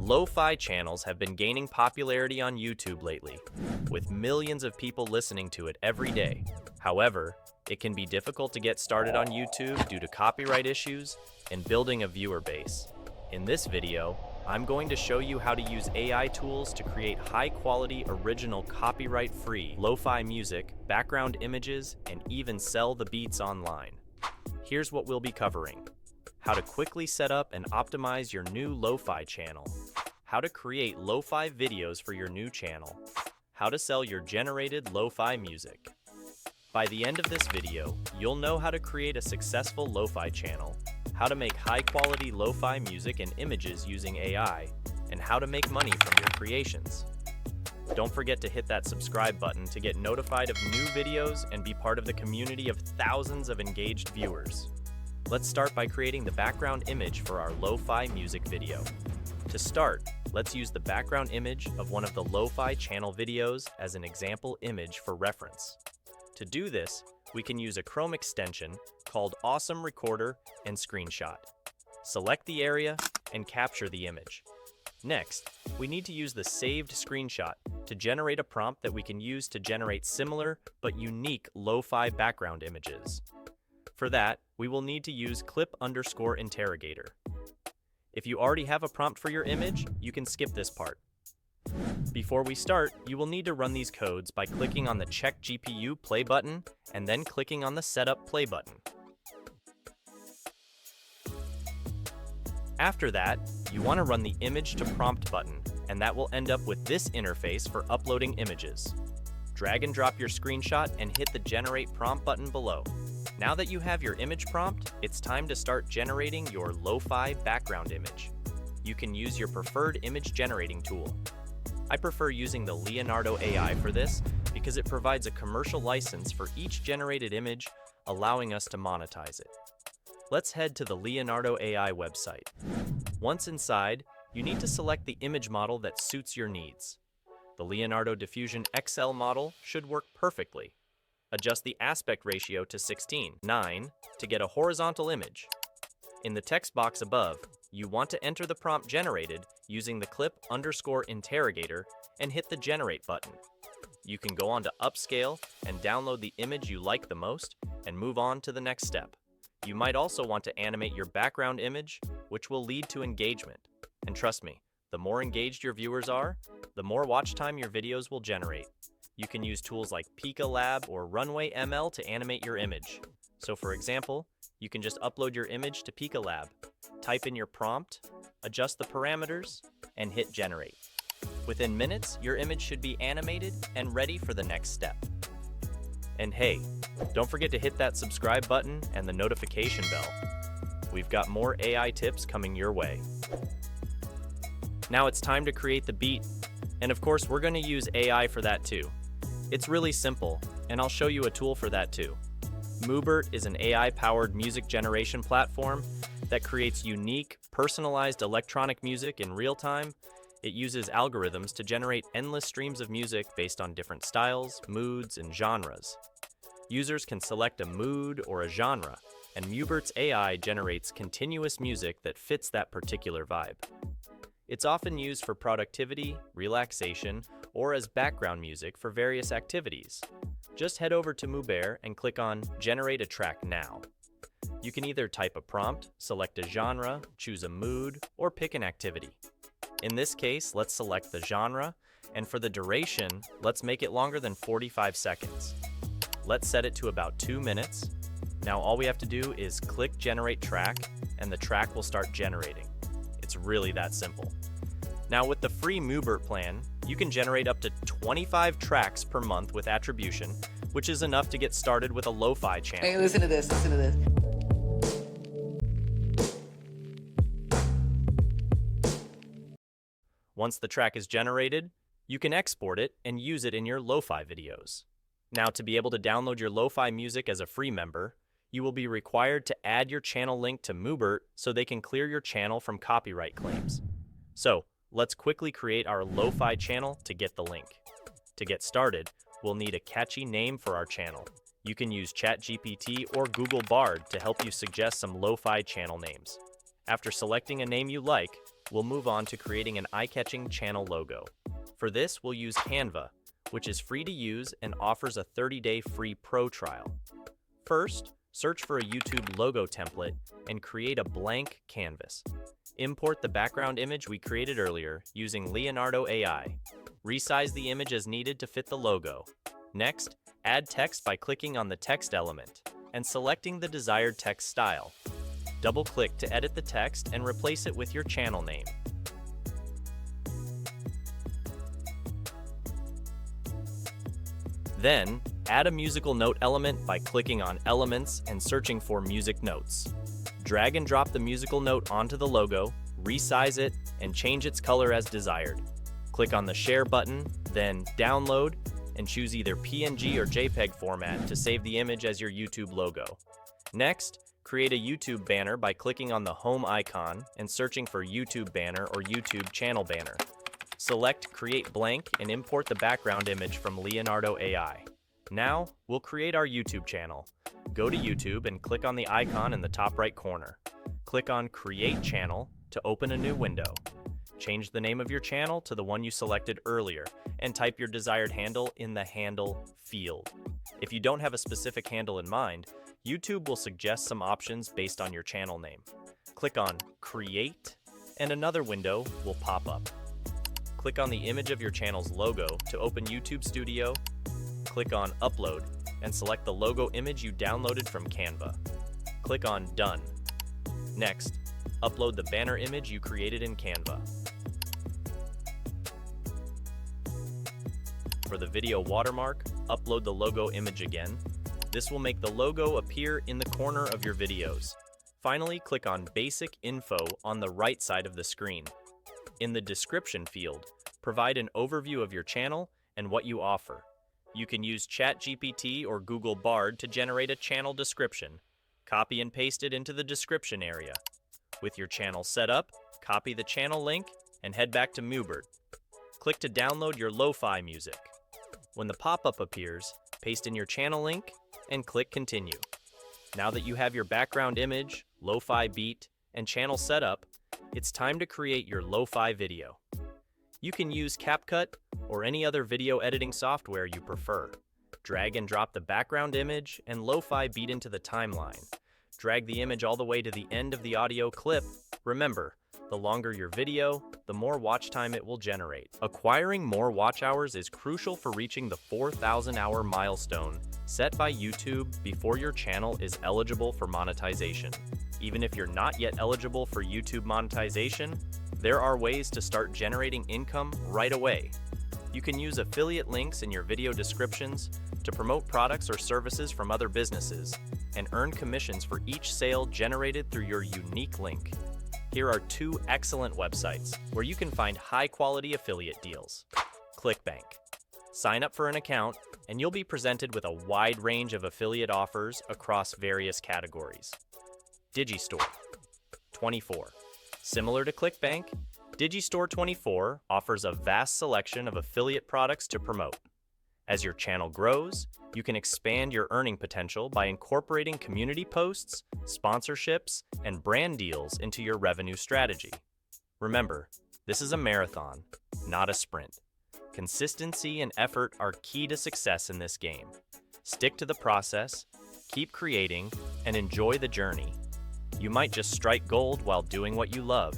Lo-fi channels have been gaining popularity on YouTube lately, with millions of people listening to it every day. However, it can be difficult to get started on YouTube due to copyright issues and building a viewer base. In this video, I'm going to show you how to use AI tools to create high-quality, original, copyright-free lo-fi music, background images, and even sell the beats online. Here's what we'll be covering: how to quickly set up and optimize your new lo-fi channel, how to create lo-fi videos for your new channel, how to sell your generated lo-fi music. By the end of this video, you'll know how to create a successful lo-fi channel, how to make high-quality lo-fi music and images using AI, and how to make money from your creations. Don't forget to hit that subscribe button to get notified of new videos and be part of the community of thousands of engaged viewers. Let's start by creating the background image for our lo-fi music video. To start, let's use the background image of one of the lo-fi channel videos as an example image for reference. To do this, we can use a Chrome extension called Awesome Recorder and Screenshot. Select the area and capture the image. Next, we need to use the saved screenshot to generate a prompt that we can use to generate similar but unique lo-fi background images. For that, we will need to use clip_interrogator. If you already have a prompt for your image, you can skip this part. Before we start, you will need to run these codes by clicking on the Check GPU Play button and then clicking on the Setup Play button. After that, you want to run the Image to Prompt button, and that will end up with this interface for uploading images. Drag and drop your screenshot and hit the Generate Prompt button below. Now that you have your image prompt, it's time to start generating your lo-fi background image. You can use your preferred image generating tool. I prefer using the Leonardo AI for this because it provides a commercial license for each generated image, allowing us to monetize it. Let's head to the Leonardo AI website. Once inside, you need to select the image model that suits your needs. The Leonardo Diffusion XL model should work perfectly. Adjust the aspect ratio to 16:9 to get a horizontal image. In the text box above, you want to enter the prompt generated using the clip_interrogator and hit the Generate button. You can go on to Upscale and download the image you like the most and move on to the next step. You might also want to animate your background image, which will lead to engagement. And trust me, the more engaged your viewers are, the more watch time your videos will generate. You can use tools like Pika Lab or Runway ML to animate your image. So for example, you can just upload your image to Pika Lab, type in your prompt, adjust the parameters, and hit Generate. Within minutes, your image should be animated and ready for the next step. And hey, don't forget to hit that subscribe button and the notification bell. We've got more AI tips coming your way. Now it's time to create the beat, and of course we're going to use AI for that too. It's really simple, and I'll show you a tool for that too. Moobert is an AI-powered music generation platform that creates unique, personalized electronic music in real time. It uses algorithms to generate endless streams of music based on different styles, moods, and genres. Users can select a mood or a genre, and Moobert's AI generates continuous music that fits that particular vibe. It's often used for productivity, relaxation, or as background music for various activities. Just head over to Moobert and click on Generate a Track Now. You can either type a prompt, select a genre, choose a mood, or pick an activity. In this case, let's select the genre, and for the duration, let's make it longer than 45 seconds. Let's set it to about 2 minutes. Now all we have to do is click Generate Track, and the track will start generating. It's really that simple. Now with the free Moobert plan, you can generate up to 25 tracks per month with attribution, which is enough to get started with a lo-fi channel. Hey, listen to this, listen to this. Once the track is generated, you can export it and use it in your lo-fi videos. Now to be able to download your lo-fi music as a free member, you will be required to add your channel link to Moobert so they can clear your channel from copyright claims. So, let's quickly create our lo-fi channel to get the link. To get started, we'll need a catchy name for our channel. You can use ChatGPT or Google Bard to help you suggest some lo-fi channel names. After selecting a name you like, we'll move on to creating an eye-catching channel logo. For this, we'll use Canva, which is free to use and offers a 30-day free pro trial. First, search for a YouTube logo template and create a blank canvas. Import the background image we created earlier using Leonardo AI. Resize the image as needed to fit the logo. Next, add text by clicking on the text element and selecting the desired text style. Double-click to edit the text and replace it with your channel name. Then, add a musical note element by clicking on Elements and searching for Music Notes. Drag and drop the musical note onto the logo, resize it, and change its color as desired. Click on the Share button, then Download, and choose either PNG or JPEG format to save the image as your YouTube logo. Next, create a YouTube banner by clicking on the Home icon and searching for YouTube banner or YouTube channel banner. Select Create Blank and import the background image from Leonardo AI. Now, we'll create our YouTube channel. Go to YouTube and click on the icon in the top right corner. Click on Create Channel to open a new window. Change the name of your channel to the one you selected earlier and type your desired handle in the Handle field. If you don't have a specific handle in mind, YouTube will suggest some options based on your channel name. Click on Create and another window will pop up. Click on the image of your channel's logo to open YouTube Studio. Click on Upload and select the logo image you downloaded from Canva. Click on Done. Next, upload the banner image you created in Canva. For the video watermark, upload the logo image again. This will make the logo appear in the corner of your videos. Finally, click on Basic Info on the right side of the screen. In the description field, provide an overview of your channel and what you offer. You can use ChatGPT or Google Bard to generate a channel description. Copy and paste it into the description area. With your channel set up, copy the channel link and head back to Mubert. Click to download your lo-fi music. When the pop-up appears, paste in your channel link and click Continue. Now that you have your background image, lo-fi beat, and channel set up, it's time to create your lo-fi video. You can use CapCut or any other video editing software you prefer. Drag and drop the background image and lo-fi beat into the timeline. Drag the image all the way to the end of the audio clip. Remember, the longer your video, the more watch time it will generate. Acquiring more watch hours is crucial for reaching the 4,000-hour milestone set by YouTube before your channel is eligible for monetization. Even if you're not yet eligible for YouTube monetization, there are ways to start generating income right away. You can use affiliate links in your video descriptions to promote products or services from other businesses and earn commissions for each sale generated through your unique link. Here are two excellent websites where you can find high-quality affiliate deals. ClickBank. Sign up for an account and you'll be presented with a wide range of affiliate offers across various categories. Digistore 24. Similar to ClickBank, Digistore 24 offers a vast selection of affiliate products to promote. As your channel grows, you can expand your earning potential by incorporating community posts, sponsorships, and brand deals into your revenue strategy. Remember, this is a marathon, not a sprint. Consistency and effort are key to success in this game. Stick to the process, keep creating, and enjoy the journey. You might just strike gold while doing what you love.